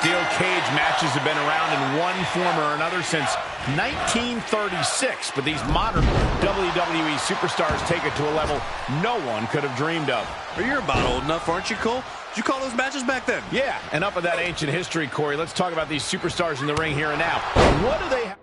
Steel cage matches have been around in one form or another since 1936, but these modern WWE superstars take it to a level no one could have dreamed of. Well, you're about old enough, aren't you, Cole? Did you call those matches back then? Yeah, and up with that ancient history, Corey. Let's talk about these superstars in the ring here and now. What do they have?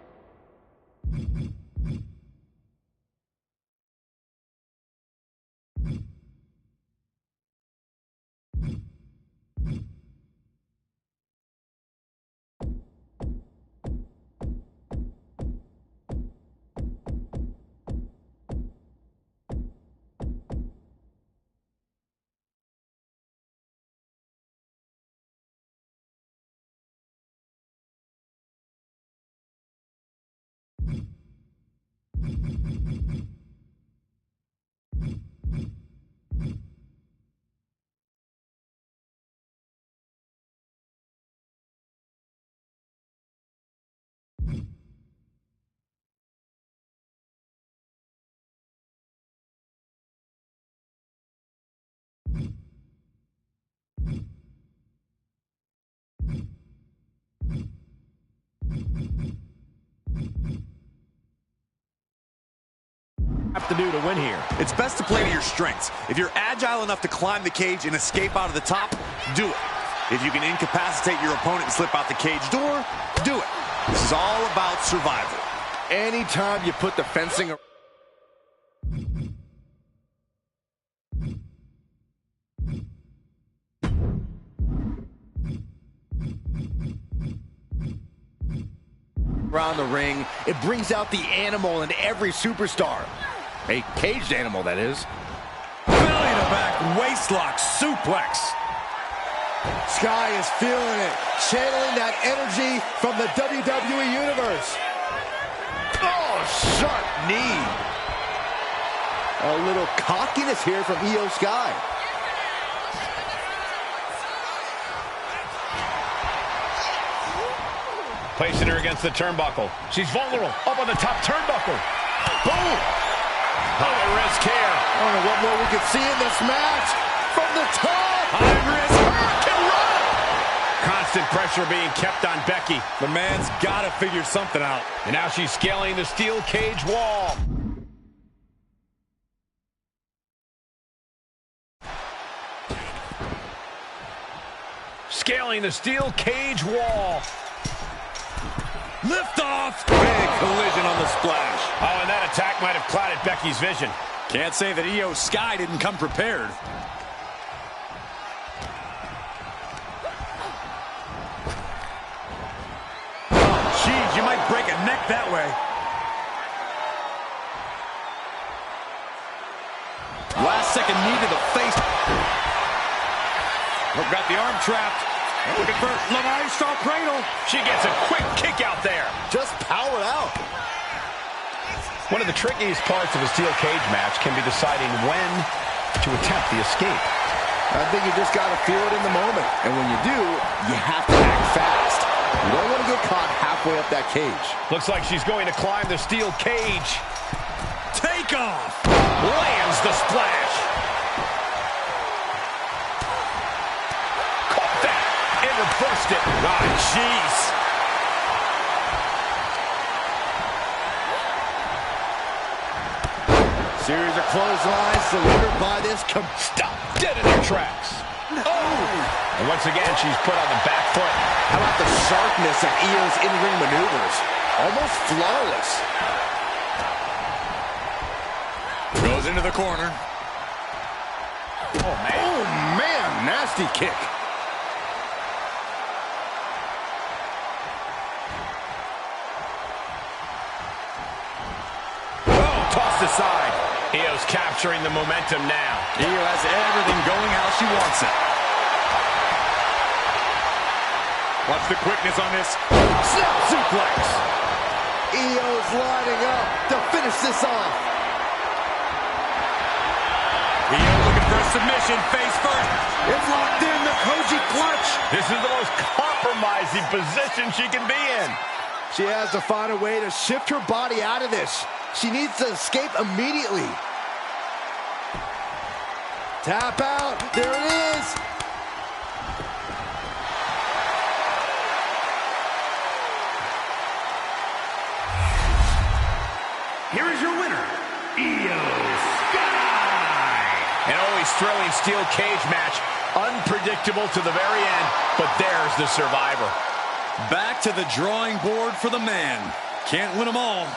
Have to do to win here? It's best to play to your strengths. If you're agile enough to climb the cage and escape out of the top, do it. If you can incapacitate your opponent and slip out the cage door, do it. This is all about survival. Anytime you put the fencing around the ring, it brings out the animal in every superstar. A caged animal, that is. Belly to back waistlock suplex. Sky is feeling it, channeling that energy from the WWE Universe. Oh, sharp knee. A little cockiness here from Iyo Sky. Placing her against the turnbuckle. She's vulnerable. Up on the top turnbuckle. Boom! High risk here. I don't know what more we could see in this match. From the top. High risk. Hurricane run. Constant pressure being kept on Becky. The man's got to figure something out. And now she's scaling the steel cage wall. Scaling the steel cage wall. Lift off. Big collision on the splash. Oh, and that attack might have clouded Becky's vision. Can't say that Iyo Sky didn't come prepared. Jeez, you might break a neck that way. Last second knee to the face. We've got the arm trapped. Looking for Le Maestro cradle. She gets a quick kick out there. Just powered out. One of the trickiest parts of a steel cage match can be deciding when to attempt the escape. I think you just got to feel it in the moment. And when you do, you have to act fast. You don't want to get caught halfway up that cage. Looks like she's going to climb the steel cage. Take off. Lands the splash. Caught that and reversed it. Ah, jeez. Series of clotheslines delivered by this. Stop dead in their tracks. Oh! And once again, she's put on the back foot. How about the sharpness of Iyo's in-ring maneuvers? Almost flawless. Goes into the corner. Oh, man. Oh, man. Nasty kick. Oh, tossed aside. Iyo's capturing the momentum now. Iyo has everything going how she wants it. Watch the quickness on this. Snap suplex. Iyo's lining up to finish this off. Iyo looking for a submission face first. It's locked in, the Koji clutch. This is the most compromising position she can be in. She has to find a way to shift her body out of this. She needs to escape immediately. Tap out. There it is. Here is your winner, Io Sky. An always thrilling steel cage match. Unpredictable to the very end, but there's the survivor. Back to the drawing board for the man. Can't win them all.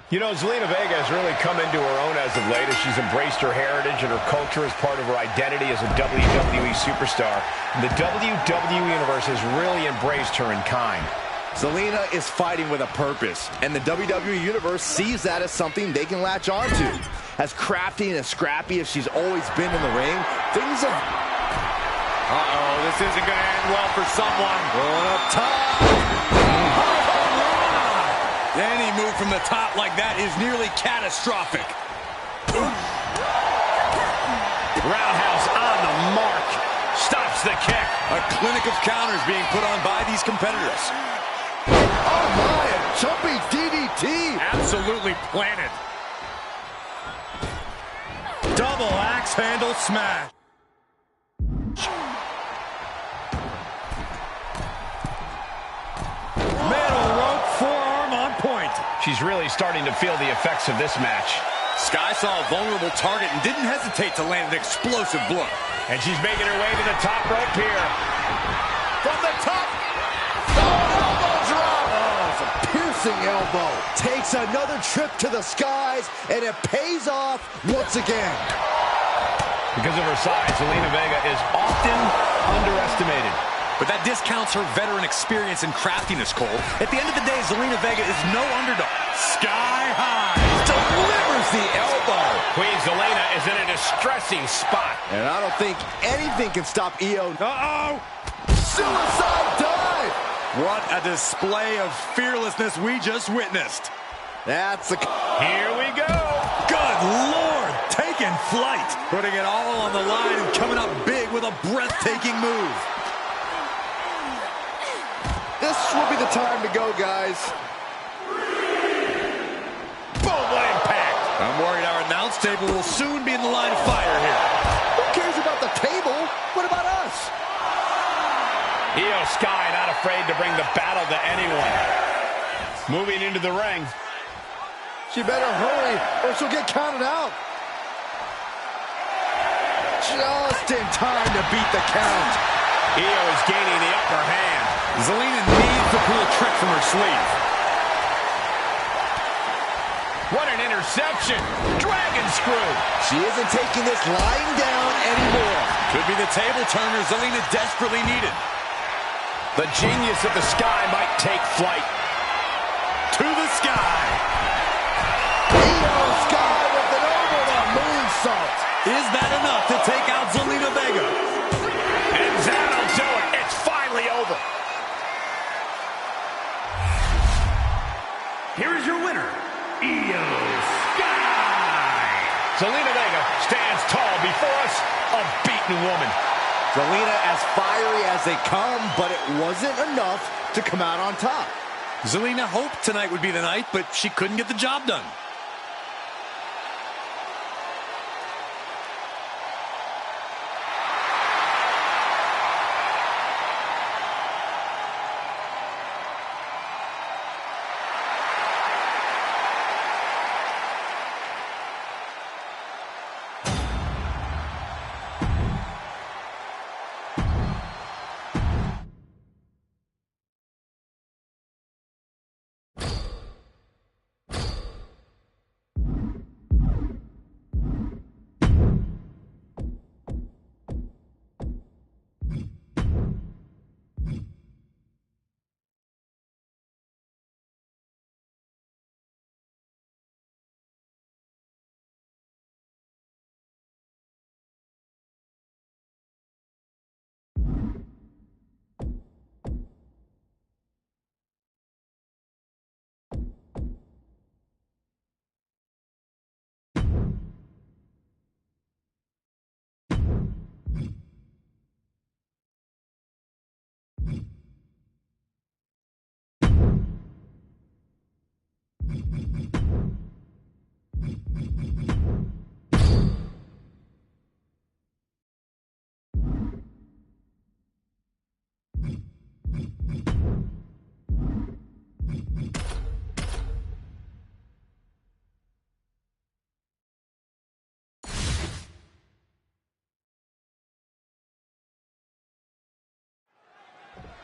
You know, Zelina Vega has really come into her own as of late as she's embraced her heritage and her culture as part of her identity as a WWE superstar. The WWE Universe has really embraced her in kind. Zelina is fighting with a purpose, and the WWE Universe sees that as something they can latch onto. As crafty and as scrappy as she's always been in the ring, things have... Uh-oh, this isn't going to end well for someone. Going up top. Any move from the top like that is nearly catastrophic. Roundhouse on the mark. Stops the kick. A clinic of counters being put on by these competitors. Oh my, a jumping DDT. Absolutely planted. Double axe handle smash. Middle rope forearm on point. She's really starting to feel the effects of this match. Sky saw a vulnerable target and didn't hesitate to land an explosive blow. And she's making her way to the top rope here. From the top. Oh, elbow drop. Oh, it's a piercing elbow. Takes another trip to the skies, and it pays off once again. Because of her size, Zelina Vega is often underestimated. But that discounts her veteran experience and craftiness, Cole. At the end of the day, Zelina Vega is no underdog. Sky high. Delivers the elbow. Queen Zelina is in a distressing spot. And I don't think anything can stop Io. Uh-oh. Suicide dive. What a display of fearlessness we just witnessed. That's the... Here we go. Good Lord. Taking flight. Putting it all on the line and coming up big with a breathtaking move. This will be the time to go, guys. Boom, what impact. I'm worried our announce table will soon be in the line of fire here. Who cares about the table? What about us? Io Sky not afraid to bring the battle to anyone. Moving into the ring. She better hurry or she'll get counted out. Just in time to beat the count. Io is gaining the upper hand. Zelina needs to pull a trick from her sleeve. What an interception. Dragon screw. She isn't taking this lying down anymore. Could be the table turner Zelina desperately needed. The genius of the Sky might take flight. To the sky. Io Sky with an over the moonsault. Is that enough to take out Zelina Vega? And that'll do it. It's finally over. Here is your winner, Io Sky. Zelina Vega stands tall before us, a beaten woman. Zelina as fiery as they come, but it wasn't enough to come out on top. Zelina hoped tonight would be the night, but she couldn't get the job done.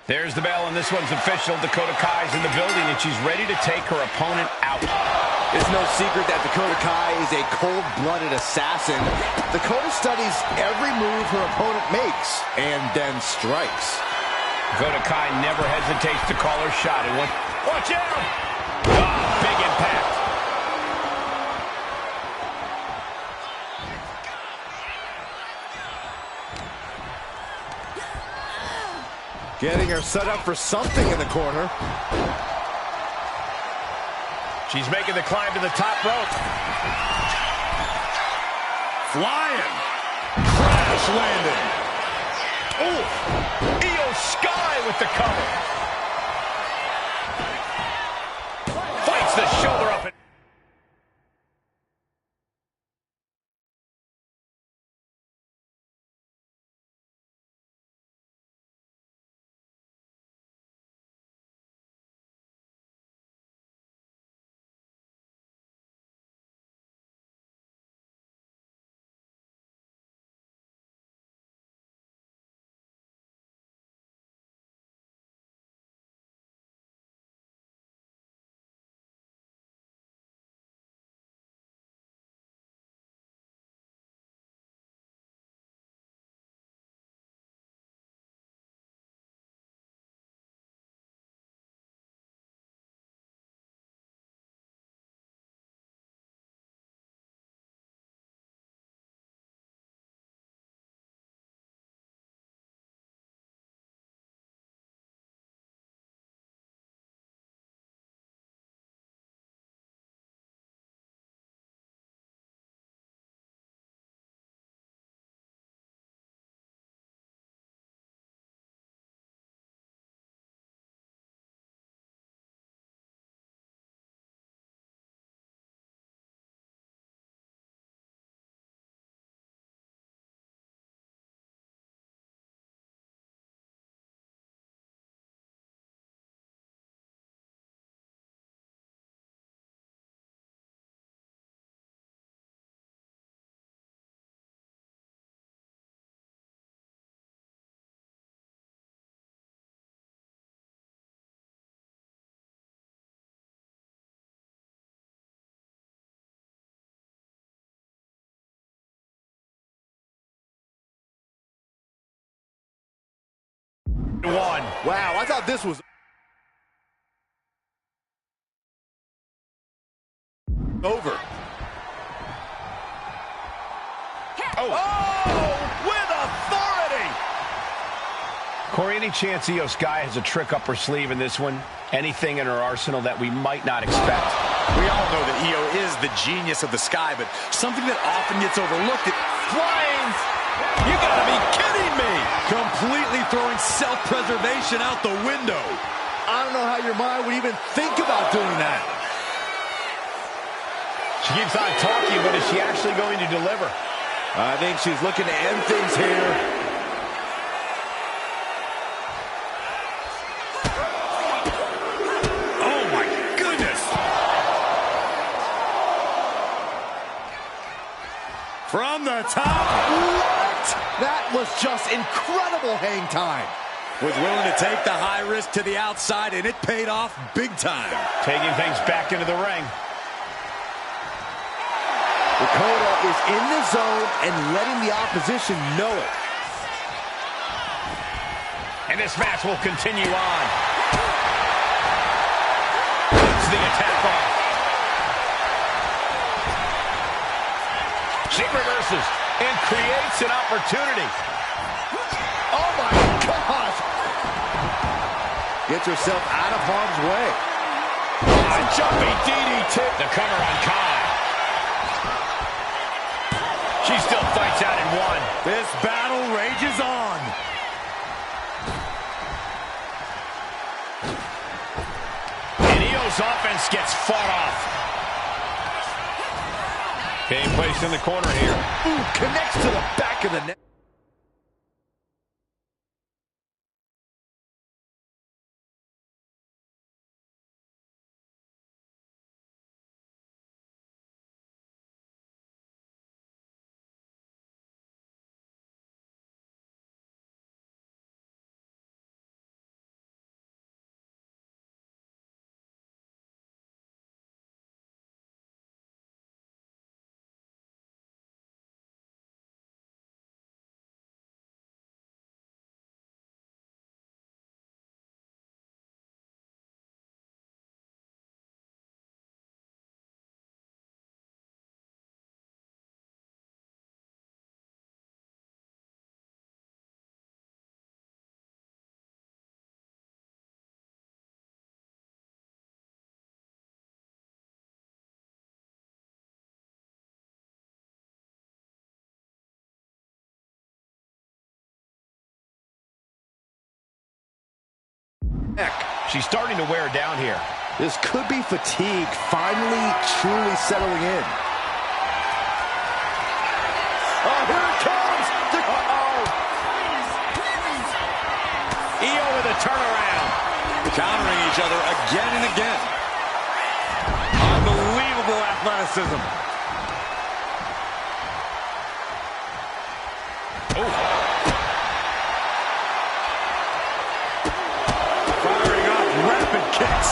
There's the bell, and this one's official. Dakota Kai's in the building, and she's ready to take her opponent out. It's no secret that Dakota Kai is a cold-blooded assassin. Dakota studies every move her opponent makes and then strikes. Dakota Kai never hesitates to call her shot. And watch out! Oh, big impact. Getting her set up for something in the corner. She's making the climb to the top rope. Flying. Crash landing. Oh, Io Sky with the cover. Fights the shoulder up. One. Wow, I thought this was over. Oh, with authority! Corey, any chance Io Sky has a trick up her sleeve in this one? Anything in her arsenal that we might not expect? We all know that Io is the genius of the Sky, but something that often gets overlooked. Flying! You gotta be kidding me! Completely throwing self-preservation out the window. I don't know how your mind would even think about doing that. She keeps on talking, but is she actually going to deliver? I think she's looking to end things here. Oh, my goodness. From the top. What? That was just incredible hang time. Was willing to take the high risk to the outside, and it paid off big time. Taking things back into the ring. Dakota is in the zone and letting the opposition know it. And this match will continue on. Puts the attack off. She reverses and creates an opportunity. Oh my God! Gets herself out of harm's way. A jumping DDT. The cover on Kai. She still fights out in one. This battle rages on. And Io's offense gets fought off. Being placed in the corner here. Ooh, connects to the back of the net. She's starting to wear down here. This could be fatigue finally truly settling in. Oh, here it comes! Io with a turnaround. Countering each other again and again. Unbelievable athleticism. Firing off rapid kicks.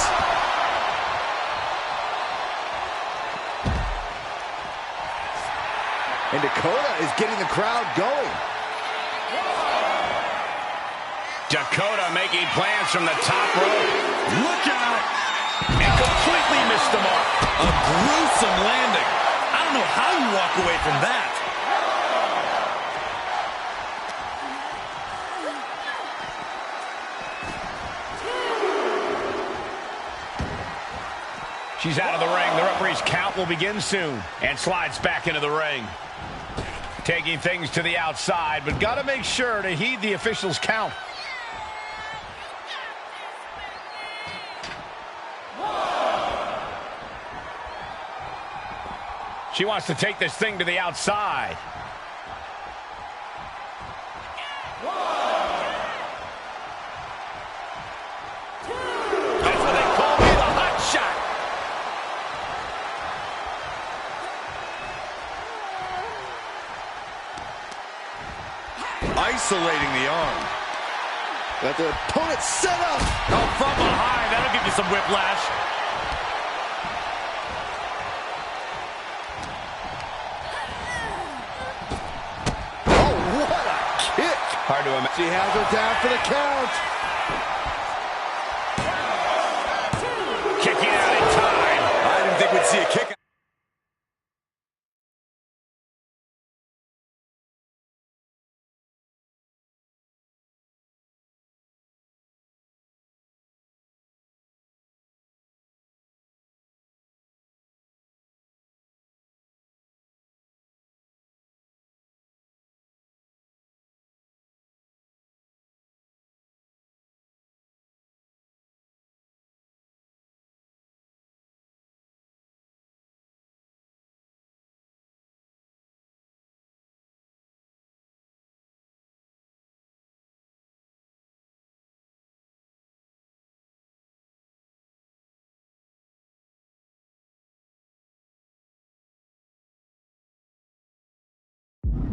And Dakota is getting the crowd going. Dakota making plans from the top rope. Look out! And completely missed the mark. A gruesome landing. I don't know how you walk away from that. She's out of the ring. The referee's count will begin soon. And slides back into the ring. Taking things to the outside, but got to make sure to heed the official's count. She wants to take this thing to the outside. That's what they call me, the hot shot. Isolating the arm. Got the opponent set up. Oh, from behind. That'll give you some whiplash. Oh, what a kick. Hard to imagine. She has her down for the count. Kicking out in time. I didn't think we'd see a kick.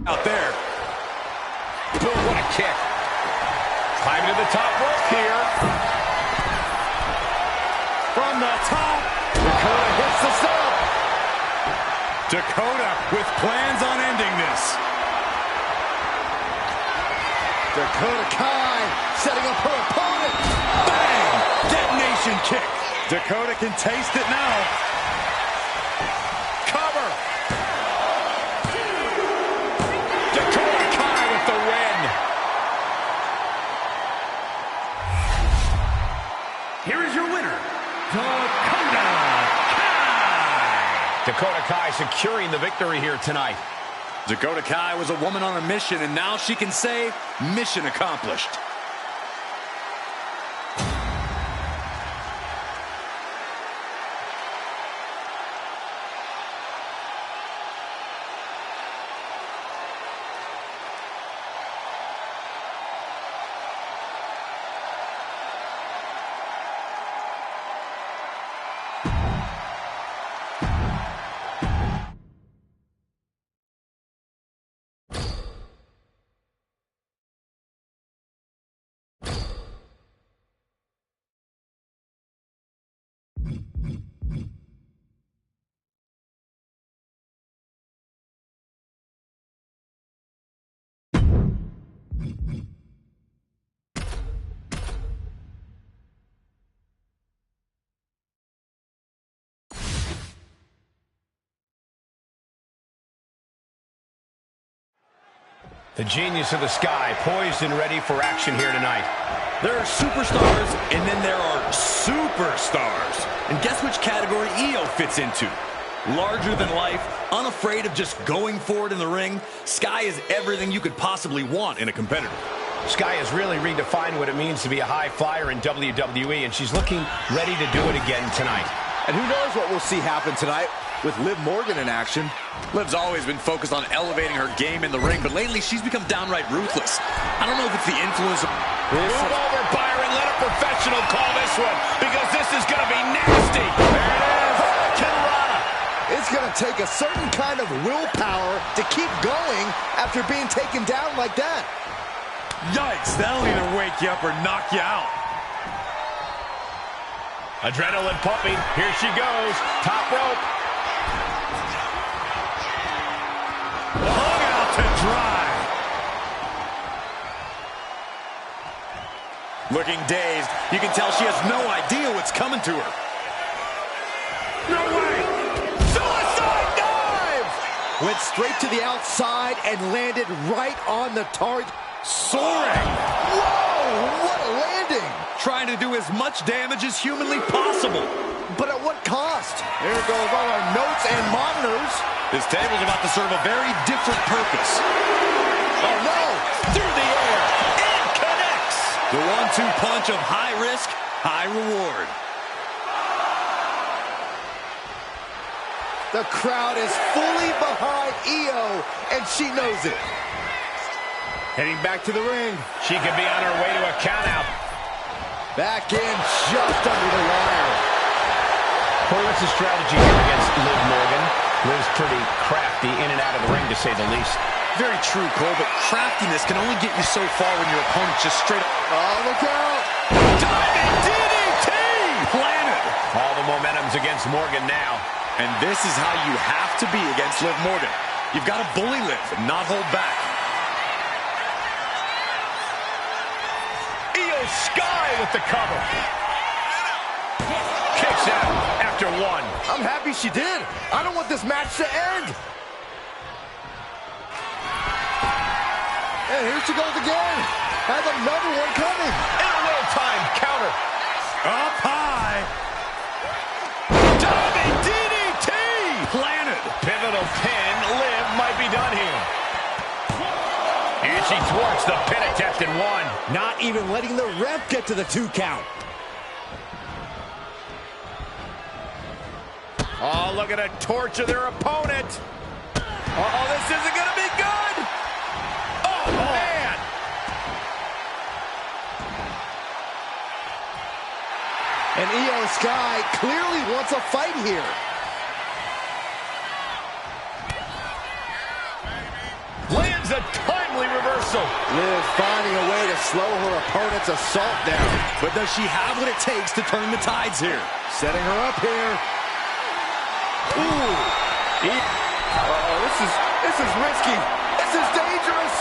Out there. Boom, what a kick. Climbing to the top rope here. From the top. Dakota hits the sub. Dakota with plans on ending this. Dakota Kai setting up her opponent. Bang! Detonation kick. Dakota can taste it now. Cover. Dakota Kai with the win. Here is your winner, Dakota Kai. Dakota Kai securing the victory here tonight. Dakota Kai was a woman on a mission, and now she can say, mission accomplished. The genius of the Sky, poised and ready for action here tonight. There are superstars, and then there are superstars. And guess which category Io fits into? Larger than life, unafraid of just going for it in the ring. Sky is everything you could possibly want in a competitor. Sky has really redefined what it means to be a high flyer in WWE, and she's looking ready to do it again tonight. And who knows what we'll see happen tonight with Liv Morgan in action. Liv's always been focused on elevating her game in the ring, but lately she's become downright ruthless. I don't know if it's the influence of... Move over, Byron. Let a professional call this one, because this is going to be nasty. There it is. Hurricanrana. It's going to take a certain kind of willpower to keep going after being taken down like that. Yikes, that'll either wake you up or knock you out. Adrenaline pumping. Here she goes. Top rope. Hung out to dry. Looking dazed. You can tell she has no idea what's coming to her. No way! Suicide dive! Went straight to the outside and landed right on the target. Soaring. Whoa, what a landing! Trying to do as much damage as humanly possible. But at what cost? There goes all our notes and monitors. This table's about to serve a very different purpose. Oh no! Through the air. It connects. The 1-2 punch of high risk, high reward. The crowd is fully behind Io, and she knows it. Heading back to the ring. She could be on her way to a countout. Back in just under the wire. Corey, what's the strategy here against Liv Morgan? Liv's pretty crafty in and out of the ring, to say the least. Very true, Cole, but craftiness can only get you so far when your opponent's just straight up. Oh, look out! Diving DDT! Planted. All the momentum's against Morgan now. And this is how you have to be against Liv Morgan. You've got to bully Liv and not hold back. Io Sky with the cover. Kicks out after one. I'm happy she did. I don't want this match to end. And here she goes again. Has another one coming. In a well-timed counter. Up high. Diving DDT! Planted. Pivotal pin. Liv might be done here. And she thwarts the pin attempt in one. Not even letting the ref get to the 2 count. Oh, look at her torture their opponent. Oh, this isn't going to be good. Oh, man. And Io Sky clearly wants a fight here. Lands a timely reversal. Liv finding a way to slow her opponent's assault down. But does she have what it takes to turn the tides here? Setting her up here. Ooh. Uh-oh, this is risky. This is dangerous.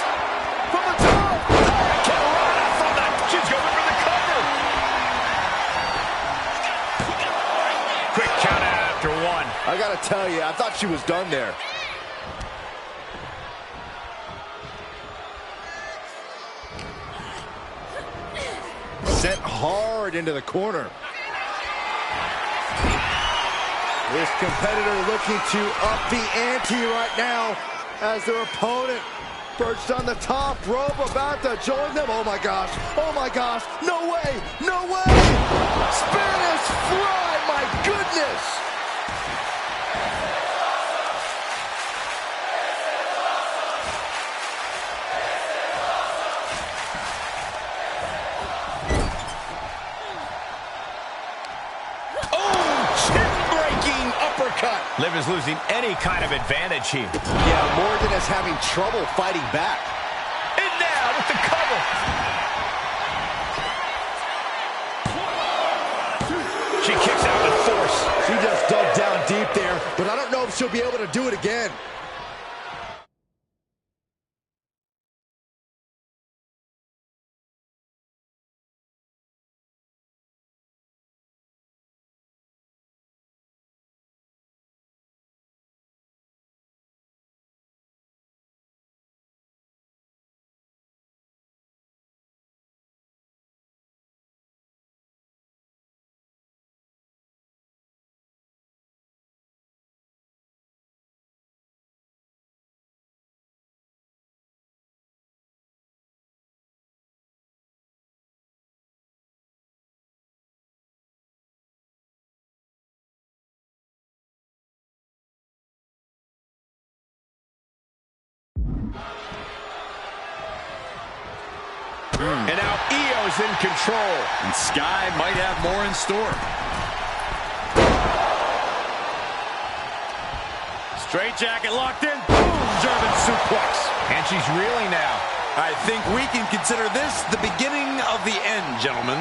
From the top. Hurricanrana from the... She's going for the cover. Quick count out after one. I gotta tell you, I thought she was done there. Set hard into the corner. This competitor looking to up the ante right now as their opponent perched on the top rope about to join them. Oh my gosh, oh my gosh, no way, no way! Spanish fly, my goodness! Uppercut. Liv is losing any kind of advantage here. Yeah, Morgan is having trouble fighting back. And now with the cover. She kicks out with force. She just dug down deep there, but I don't know if she'll be able to do it again. in control. And Sky might have more in store. Straight jacket locked in. Boom! German suplex. And she's reeling now. I think we can consider this the beginning of the end, gentlemen.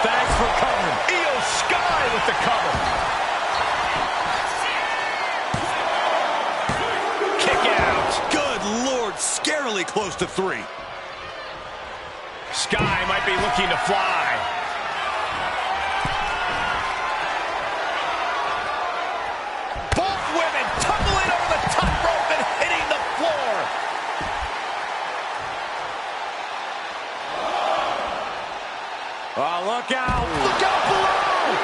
Thanks for covering. Io Sky with the cover. Kick out. Good Lord, scarily close to 3. Sky might be looking to fly. Both women tumbling over the top rope and hitting the floor. Oh, look out. Look out below.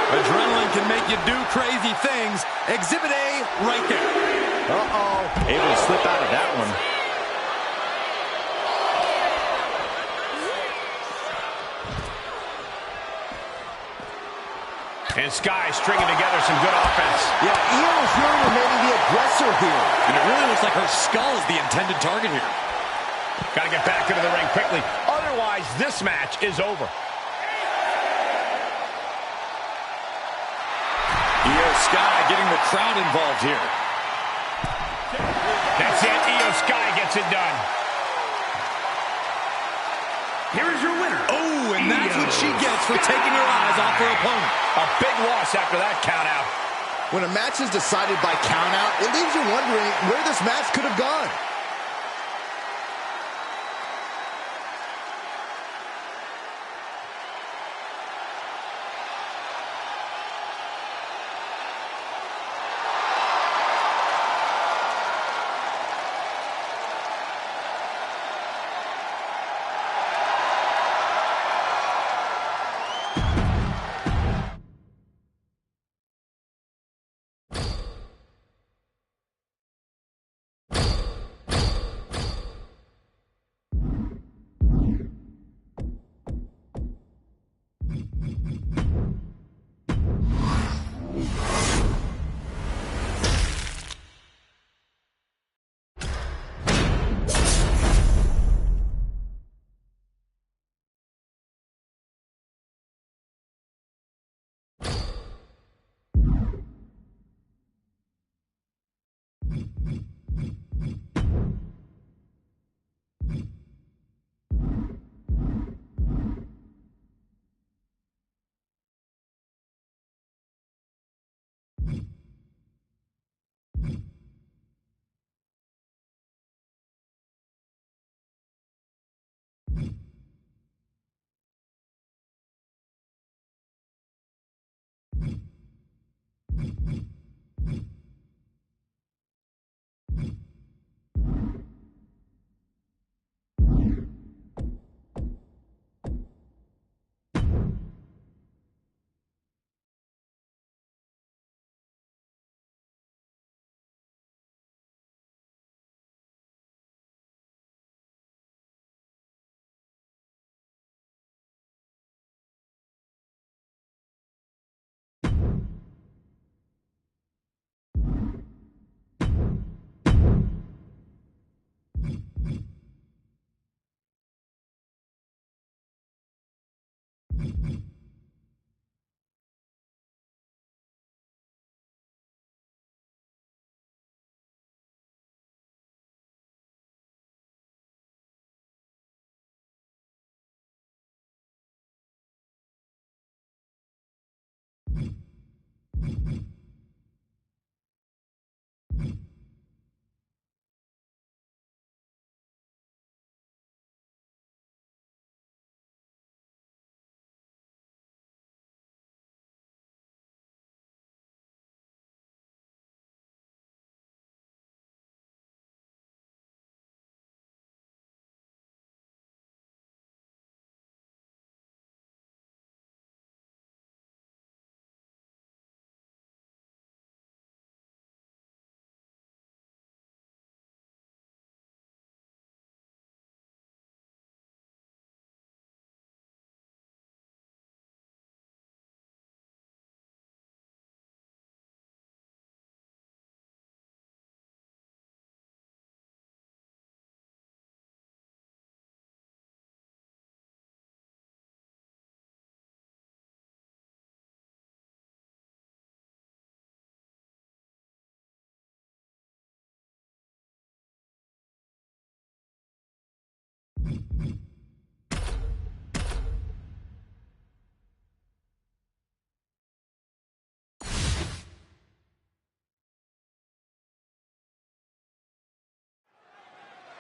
Adrenaline can make you do crazy things. Exhibit A right there. Uh-oh. Able to slip out of that one. And Sky stringing together some good offense. Yeah, Io is really remaining the aggressor here. And it really looks like her skull is the intended target here. Got to get back into the ring quickly. Otherwise, this match is over. Io Sky getting the crowd involved here. That's it. Io Sky gets it done. Here is your winner. Oh, and that's what she gets for taking her eyes off her opponent. A big loss after that count out. When a match is decided by countout, it leaves you wondering where this match could have gone.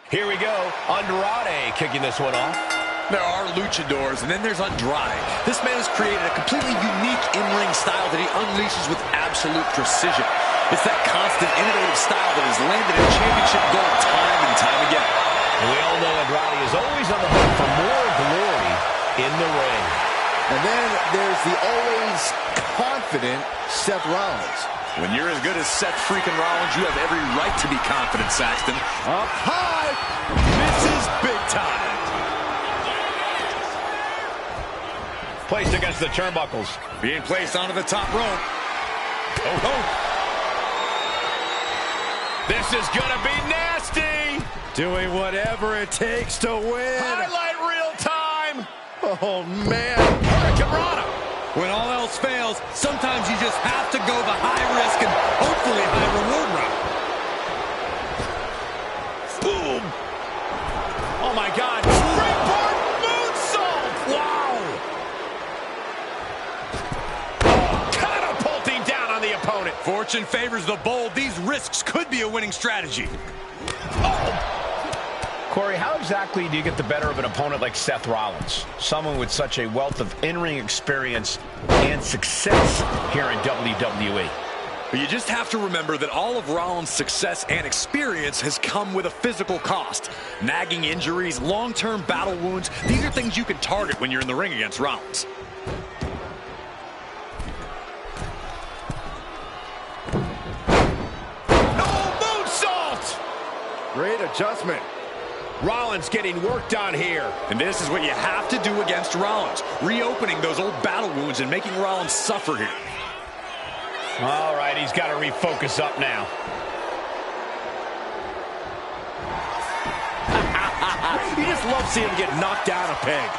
Here we go. Andrade kicking this one off. There are luchadors, and then there's Andrade. This man has created a completely unique in-ring style that he unleashes with absolute precision. It's that constant, innovative style that has landed in championship gold time and time again. And we all know Andrade is always on the hook for more glory in the ring. And then there's the always confident Seth Rollins. When you're as good as Seth freaking Rollins, you have every right to be confident, Saxton. Up high. This is big time. Placed against the turnbuckles. Being placed onto the top rope. Oh. This is gonna be nasty. Doing whatever it takes to win. Highlight real time. Oh, man. Hurricane Rana. When all else fails, sometimes you just have to go the high risk and hopefully high reward route. Boom. Oh, my God. Springboard moonsault. Wow. Oh, catapulting down on the opponent. Fortune favors the bold. These risks could be a winning strategy. Oh. Corey, how exactly do you get the better of an opponent like Seth Rollins? Someone with such a wealth of in-ring experience and success here in WWE. But you just have to remember that all of Rollins' success and experience has come with a physical cost. Nagging injuries, long-term battle wounds, these are things you can target when you're in the ring against Rollins. No moonsault! Great adjustment. Rollins getting worked on here. And this is what you have to do against Rollins. Reopening those old battle wounds and making Rollins suffer here. All right, he's got to refocus up now. You just love seeing him get knocked down a peg.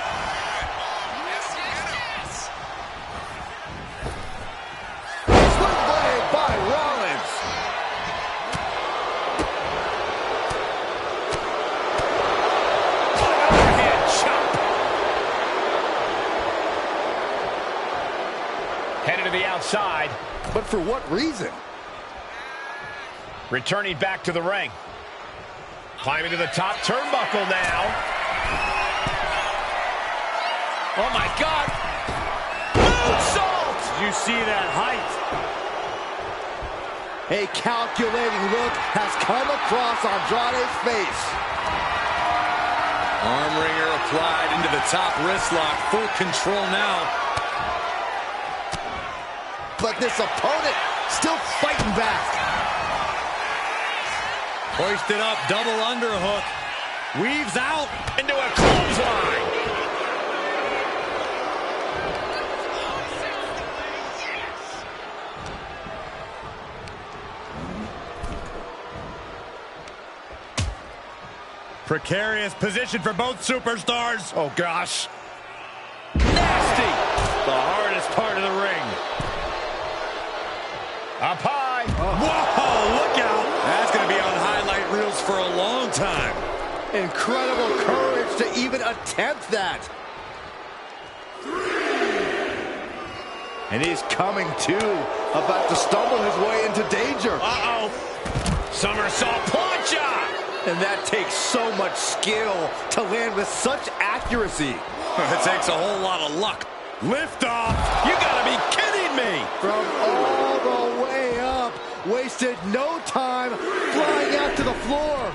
Swingblade by Rollins. Overhead chop. Headed to the outside. But for what reason? Returning back to the ring. Climbing to the top turnbuckle now. Oh, my God. Moonsault! Did you see that height? A calculating look has come across Andrade's face. Arm wringer applied into the top wrist lock. Full control now. But this opponent still fighting back. Hoisted up, double underhook. Weaves out. Into a clothesline. Precarious position for both superstars. Oh, gosh. Nasty. The hardest part of the ring. Up high. Whoa, look out. That's going to be on highlight reels for a long time. Incredible courage to even attempt that. And he's coming to, about to stumble his way into danger. Uh-oh. Somersault plancha. And that takes so much skill to land with such accuracy. It takes a whole lot of luck. Lift off. You gotta be kidding me. From all the way up, wasted no time flying out to the floor.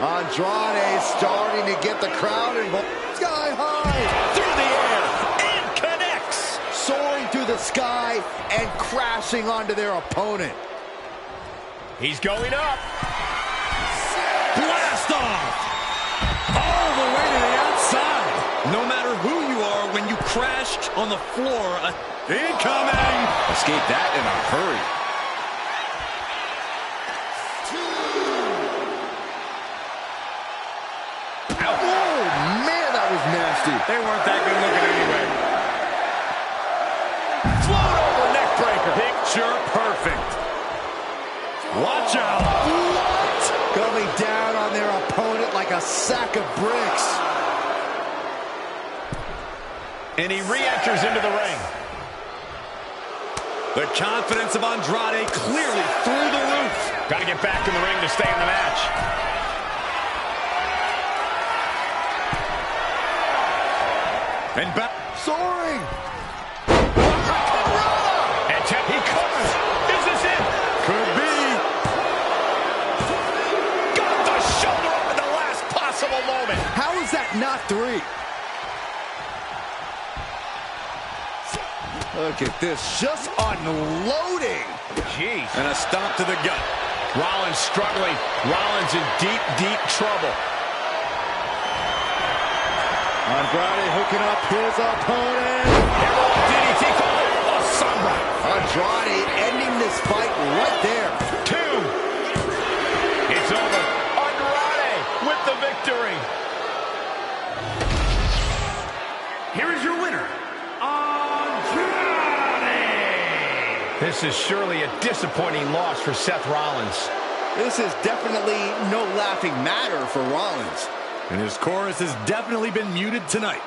Andrade starting to get the crowd involved. Sky high. Through the air. And connects. Soaring through the sky and crashing onto their opponent. He's going up. Blast off. All the way to the outside. No matter who you are, when you crashed on the floor, incoming. Escape that in a hurry. Oh, man, that was nasty. They weren't that good looking anyway. Float over neck breaker. Picture perfect. Watch out. What? Going down on their opponent like like a sack of bricks. And he re-enters into the ring. The confidence of Andrade clearly through the roof. Got to get back in the ring to stay in the match. And back. Soaring. And he covers. Is this it? Could be. Got the shoulder up at the last possible moment. How is that not 3? Look at this, just unloading. Jeez. And a stomp to the gut. Rollins struggling. Rollins in deep, deep trouble. Andrade hooking up his opponent. DDT call. Oh, Sombra. Andrade ending this fight right there. 2. It's over. Andrade with the victory. Here is your winner, Andrade. This is surely a disappointing loss for Seth Rollins. This is definitely no laughing matter for Rollins. And his chorus has definitely been muted tonight.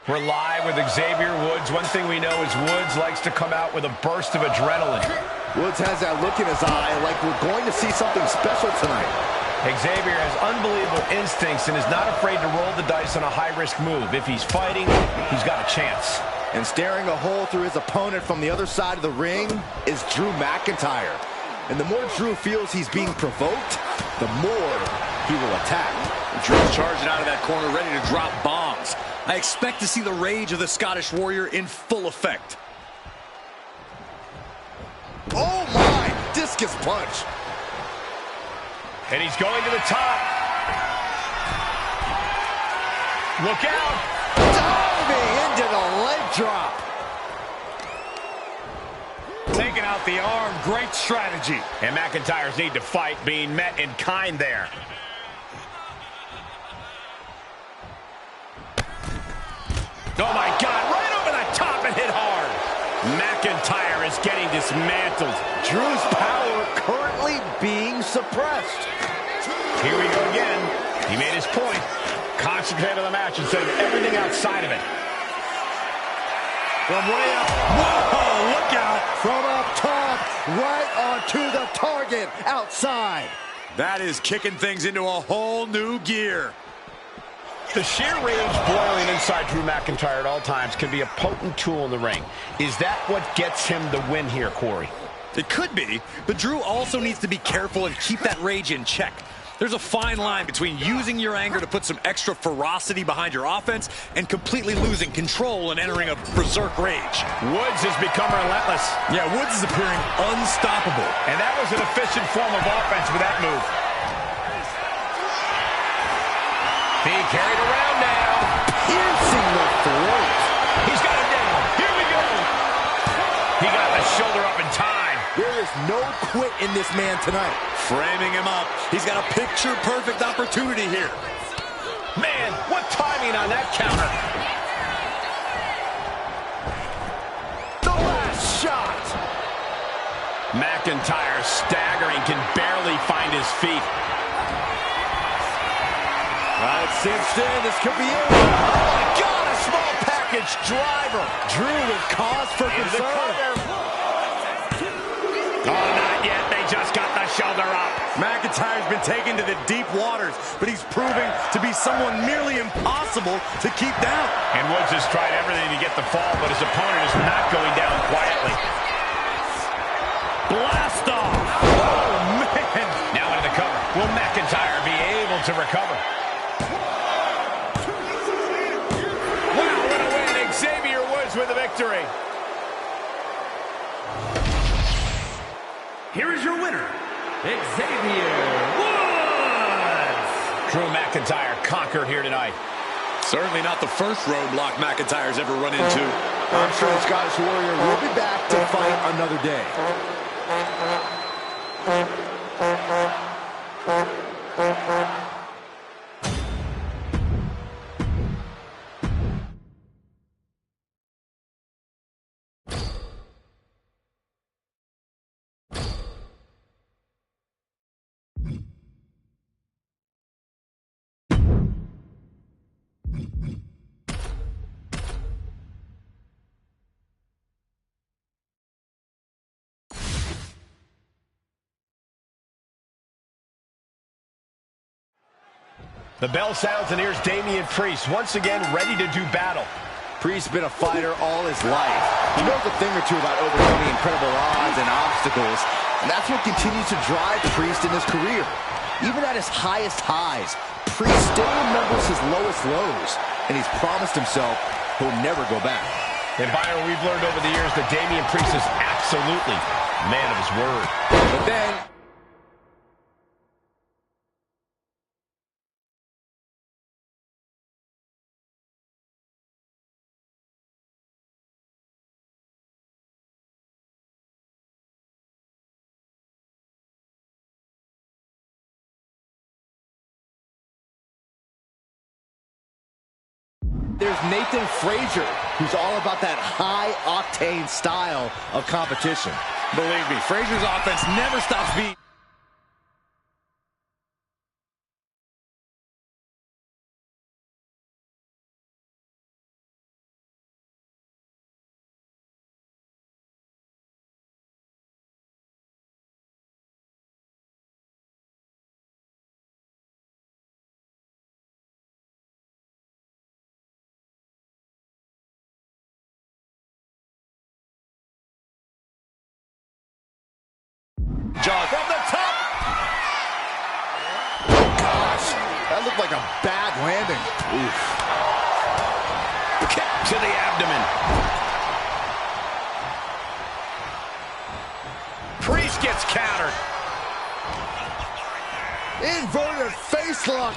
We're live with Xavier Woods. One thing we know is Woods likes to come out with a burst of adrenaline. Woods has that look in his eye like we're going to see something special tonight. Xavier has unbelievable instincts and is not afraid to roll the dice on a high-risk move. If he's fighting, he's got a chance. And staring a hole through his opponent from the other side of the ring is Drew McIntyre. And the more Drew feels he's being provoked, the more he will attack. Drew's charging out of that corner, ready to drop bombs. I expect to see the rage of the Scottish Warrior in full effect. Oh my! Discus punch. And he's going to the top. Look out! Diving into the leg drop. Taking out the arm, great strategy. And McIntyre's need to fight, being met in kind there. Oh my God, right over the top and hit hard. McIntyre is getting dismantled. Drew's power currently being suppressed. Here we go again. He made his point. Concentrate on the match instead of everything outside of it. From way up. Whoa, look out. From up top, right onto the target outside. That is kicking things into a whole new gear. The sheer rage boiling inside Drew McIntyre at all times can be a potent tool in the ring. Is that what gets him the win here, Corey? It could be, but Drew also needs to be careful and keep that rage in check. There's a fine line between using your anger to put some extra ferocity behind your offense and completely losing control and entering a berserk rage. Woods has become relentless. Yeah, Woods is appearing unstoppable. And that was an efficient form of offense with that move. Being carried around now. Piercing the throat. He's got it down. Here we go. He got the shoulder up in time. There is no quit in this man tonight. Framing him up. He's got a picture-perfect opportunity here. Man, what timing on that counter. The last shot. McIntyre staggering, can barely find his feet. Right, cinched in. This could be it. Oh, my God, a small package drop. Drew with cause for concern. Oh, not yet. They just got the shoulder up. McIntyre's been taken to the deep waters, but he's proving to be someone nearly impossible to keep down. And Woods has tried everything to get the fall, but his opponent is not going down quietly. Blast off. Oh, man. Now into the cover. Will McIntyre be able to recover? Wow, what a win. Xavier Woods with the victory. Here is your winner, Xavier Woods. Drew McIntyre conquered here tonight. Certainly not the first roadblock McIntyre's ever run into. I'm sure the Scottish Warrior will be back to fight another day. The bell sounds, and here's Damian Priest, once again ready to do battle. Priest's been a fighter all his life. He knows a thing or two about overcoming incredible odds and obstacles, and that's what continues to drive Priest in his career. Even at his highest highs, Priest still remembers his lowest lows, and he's promised himself he'll never go back. And Byron, we've learned over the years that Damian Priest is absolutely a man of his word. But then there's Nathan Frazier, who's all about that high-octane style of competition. Believe me, Frazier's offense never stops being... Jaws from the top. Oh, gosh. That looked like a bad landing. Oof. Kick to the abdomen. Priest gets countered. Inverted face lock.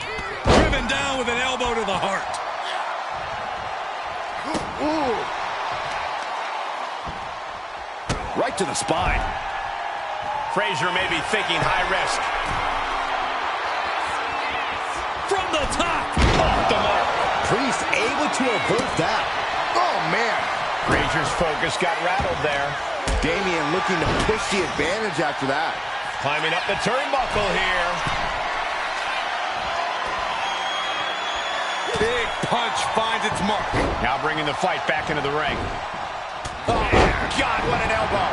driven down with an elbow to the heart. Ooh. Right to the spine. Frazier may be thinking high risk. From the top. Off the mark. Priest able to avert that. Oh, man. Frazier's focus got rattled there. Damian looking to push the advantage after that. Climbing up the turnbuckle here. Big punch finds its mark. Now bringing the fight back into the ring. Oh, God, what an elbow.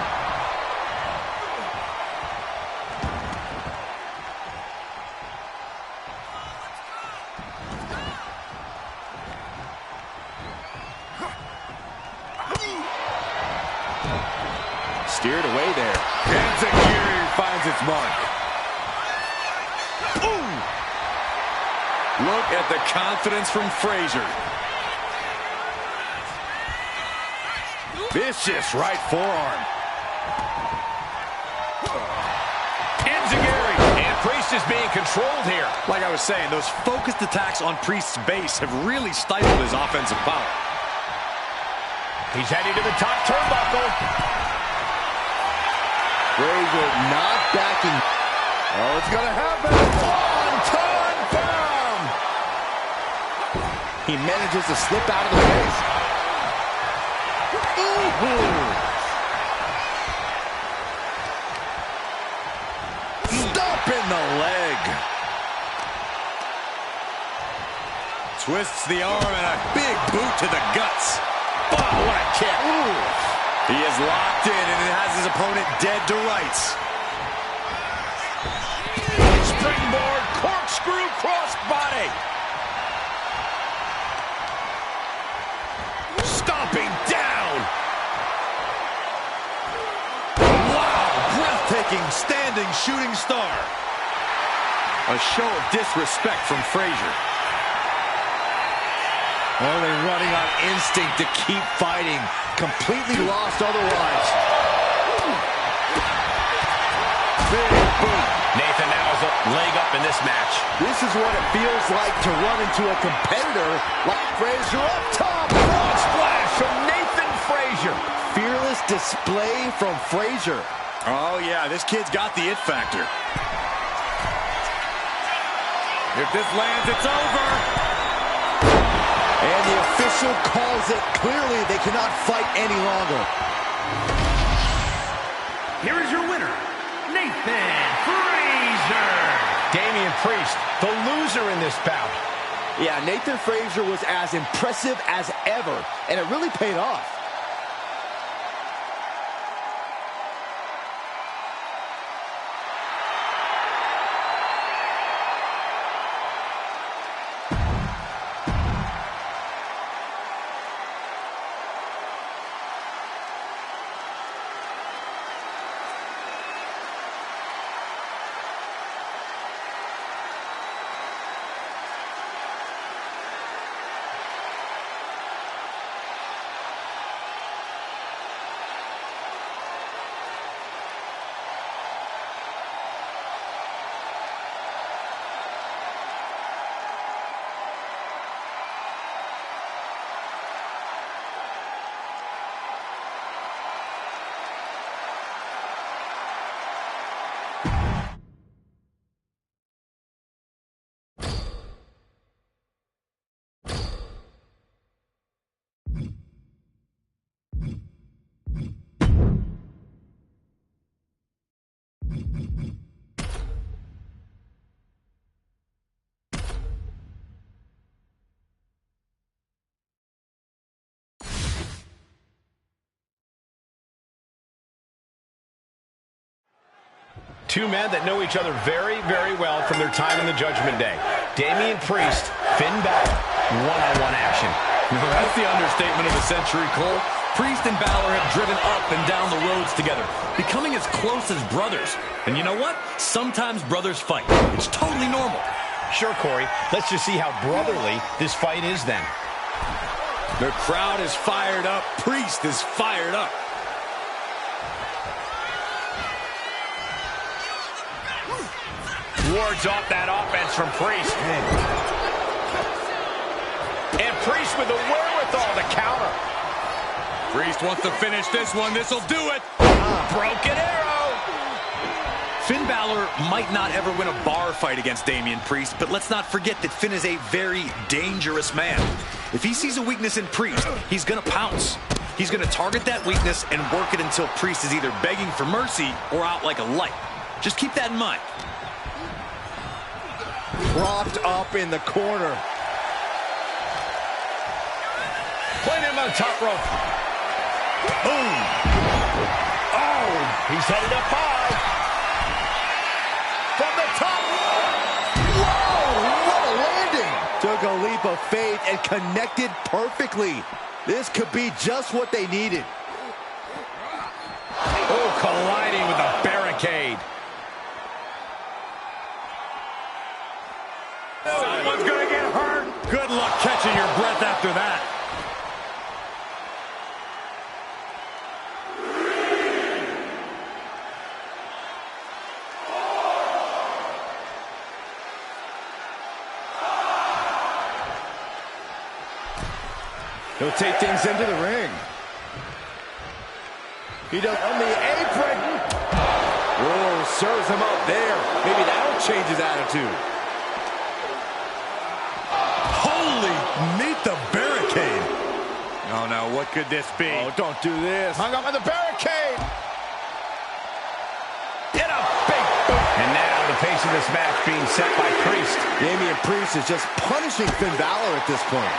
Steered away there. Enziguri finds its mark. Ooh. Look at the confidence from Frazier. Vicious right forearm. Enziguri. And Priest is being controlled here. Like I was saying, those focused attacks on Priest's base have really stifled his offensive power. He's heading to the top turnbuckle. Frazier not backing. Oh, it's gonna happen. One-ton bomb. He manages to slip out of the race. Stop in the leg. Twists the arm and a big boot to the guts. Oh, what a kick. Ooh. He is locked in and has his opponent dead to rights. Springboard, corkscrew, crossbody. Stomping down. Wow, breathtaking standing shooting star. A show of disrespect from Frazier. Only running on instinct to keep fighting. Completely lost otherwise. Big boot. Nathan now has a leg up in this match. This is what it feels like to run into a competitor like Frazier up top. Frog splash from Nathan Frazier. Fearless display from Frazier. Oh, yeah, this kid's got the it factor. If this lands, it's over. And the official calls it. Clearly, they cannot fight any longer. Here is your winner, Nathan Frazier. Damian Priest, the loser in this bout. Yeah, Nathan Frazier was as impressive as ever, and it really paid off. Two men that know each other very, very well from their time in the Judgment Day. Damian Priest, Finn Balor, one-on-one action. That's the understatement of the century, Cole. Priest and Balor have driven up and down the roads together, becoming as close as brothers. And you know what? Sometimes brothers fight. It's totally normal. Sure, Corey. Let's just see how brotherly this fight is then. The crowd is fired up. Priest is fired up. Wards off that offense from Priest. And Priest with the wherewithal to counter. Priest wants to finish this one. This'll do it. Broken arrow. Finn Balor might not ever win a bar fight against Damian Priest, but let's not forget that Finn is a very dangerous man. If he sees a weakness in Priest, he's going to pounce. He's going to target that weakness and work it until Priest is either begging for mercy or out like a light. Just keep that in mind. Propped up in the corner. Playing him on the top rope. Boom. Oh, he's headed up high. From the top. Whoa, what a landing. Took a leap of faith and connected perfectly. This could be just what they needed. Oh, colliding with a barricade. Someone's gonna get hurt. Good luck catching your breath after that. He'll take things into the ring. He does on the apron. Oh, serves him up there. Maybe that'll change his attitude. Meet the barricade. Oh, no, what could this be? Oh, don't do this. Hung up on the barricade. Get a big boot. And now the pace of this match being set by Priest. Damian Priest is just punishing Finn Balor at this point.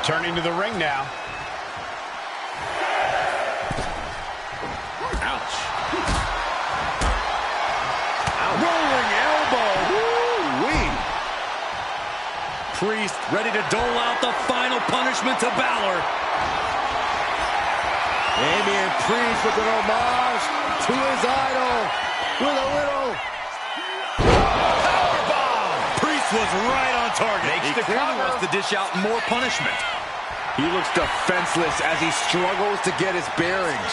Returning to the ring now. Ouch. Rolling elbow. Woo-wee. Priest ready to dole out the final punishment to Balor. Damian Priest with an homage to his idol with a little powerbomb. Priest was right on target. He clearly wants to dish out more punishment. He looks defenseless as he struggles to get his bearings.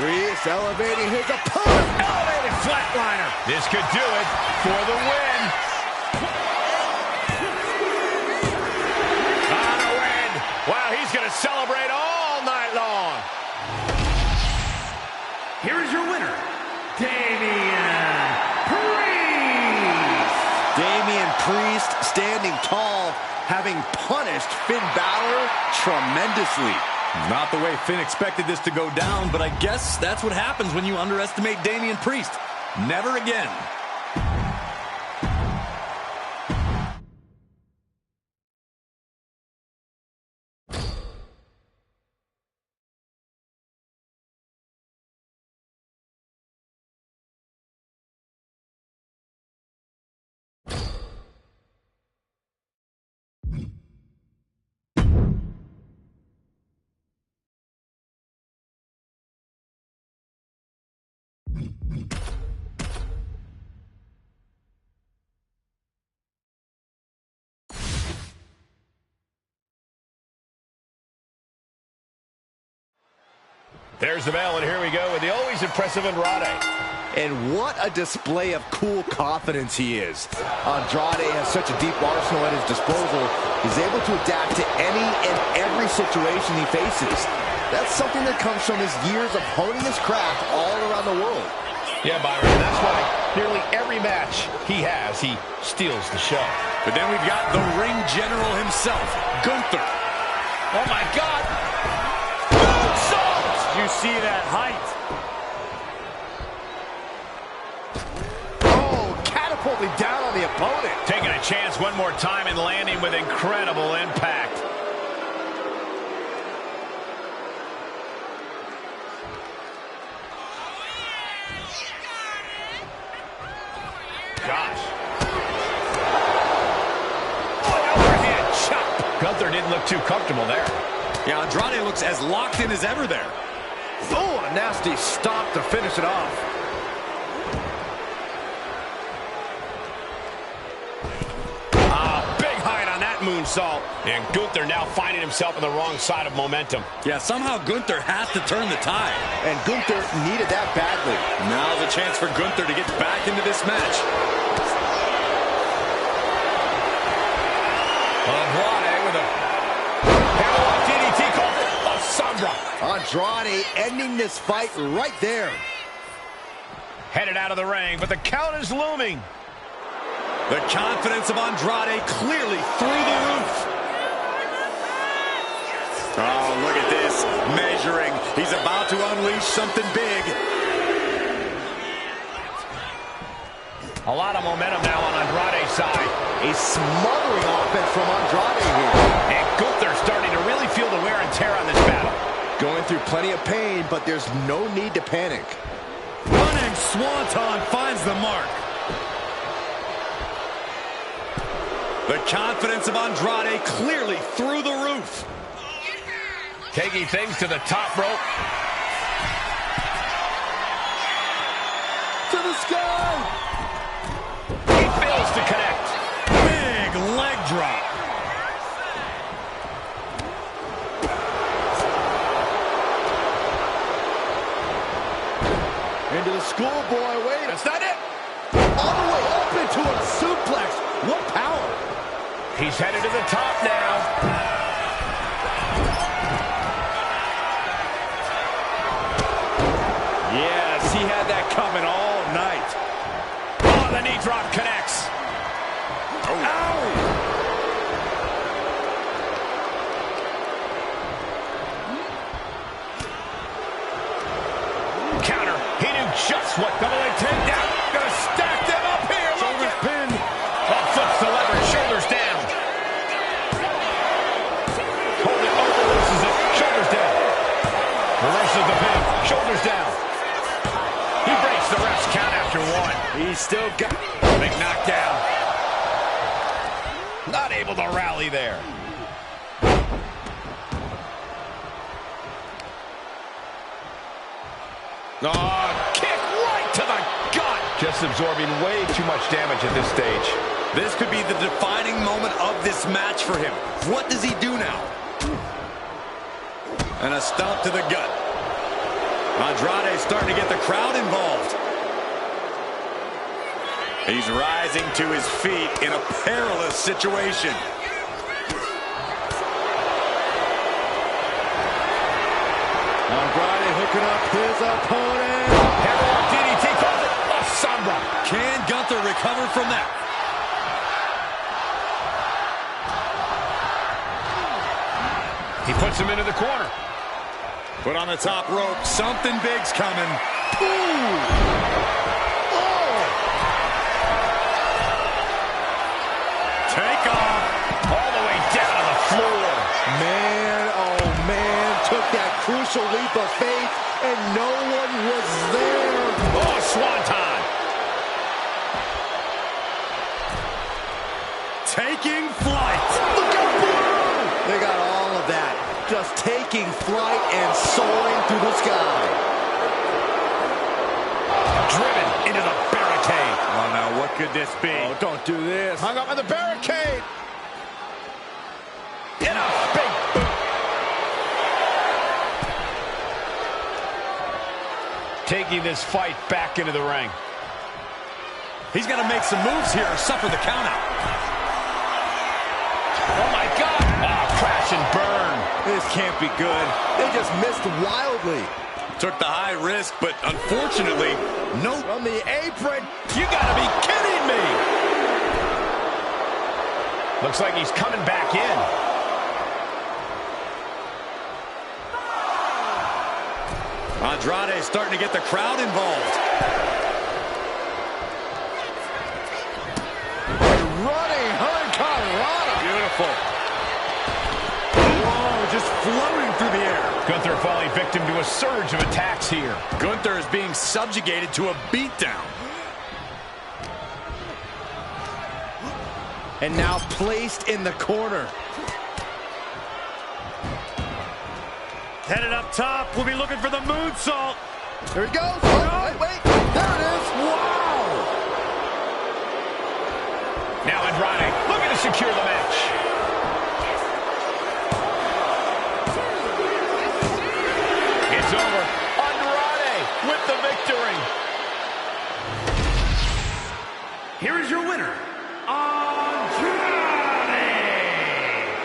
Priest elevating his opponent. Elevated flatliner. This could do it for the win. On a win. Wow, he's going to celebrate all night long. Here is your winner, Damian Priest. Damian Priest standing tall, having punished Finn Balor tremendously. Not the way Finn expected this to go down, but I guess that's what happens when you underestimate Damian Priest. Never again. There's the bell, and here we go with the always impressive Andrade. And what a display of cool confidence he is. Andrade has such a deep arsenal at his disposal. He's able to adapt to any and every situation he faces. That's something that comes from his years of honing his craft all around the world. Yeah, Byron, and that's why nearly every match he has, he steals the show. But then we've got the ring general himself, Gunther. Oh, my God. You see that height. Oh, catapulting down on the opponent. Taking a chance one more time and landing with incredible impact. Gosh. Oh, overhand chop. Gunther didn't look too comfortable there. Yeah, Andrade looks as locked in as ever there. Oh, a nasty stop to finish it off. Big height on that moonsault. And Gunther now finding himself on the wrong side of momentum. Yeah, somehow Gunther has to turn the tide. And Gunther needed that badly. Now's a chance for Gunther to get back into this match. Andrade with a hammerlock DDT called a Sombra. Andrade ending this fight right there. Headed out of the ring, but the count is looming. The confidence of Andrade clearly through the roof. Oh, look at this. Measuring. He's about to unleash something big. A lot of momentum now on Andrade's side. A smothering offense from Andrade here. And Gunther starting to really feel the wear and tear on this battle. Going through plenty of pain, but there's no need to panic. Running Swanton finds the mark. The confidence of Andrade clearly through the roof. Taking things to the top rope. To the sky. He fails to connect. Big leg drop. Into the schoolboy. Wait, That's not it. all the way up into a suplex. What power. He's headed to the top now. Yes, he had that coming all night. Oh, the knee drop connects. Ow! Counter. He knew just what. Double leg takedown. Gonna stack them up here. Look at pin. Oh, flips the lever. Shoulders down. after one. He's still got... Big knockdown. Not able to rally there. Oh, kick right to the gut. Just absorbing way too much damage at this stage. This could be the defining moment of this match for him. What does he do now? And a stomp to the gut. Andrade starting to get the crowd involved. He's rising to his feet in a perilous situation. Andrade hooking up his opponent. Headlock DDT calls it a Sombra. Can Gunther recover from that? He puts him into the corner. Put on the top rope. Something big's coming. Take off. All the way down to the floor. Man, oh man, took that crucial leap of faith, and no one was there. Oh, swanton. Taking flight. Look out below! They got all of that, just taking flight and soaring through the sky. Driven into the barricade. Oh, now what could this be? Oh, don't do this. Hung up on the barricade. In a big boot. Taking this fight back into the ring. He's got to make some moves here or suffer the countout. Oh, my God. Oh, crash and burn. This can't be good. They just missed wildly. Took the high risk, but unfortunately, no. From the apron. You gotta be kidding me. Looks like he's coming back in. Andrade starting to get the crowd involved. Running Hurricanrana. Beautiful. Whoa, just floating through the air. Gunther falling victim to a surge of attacks here. Gunther is being subjugated to a beatdown. And now placed in the corner. Headed up top. We'll be looking for the moonsault. Here he goes. Oh, wait. There it is. Wow. Now Andrade looking to secure the match. It's over. Andrade with the victory. Here is your winner, Andrade.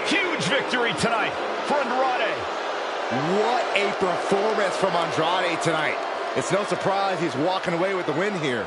Huge victory tonight for Andrade. What a performance from Andrade tonight. It's no surprise he's walking away with the win here.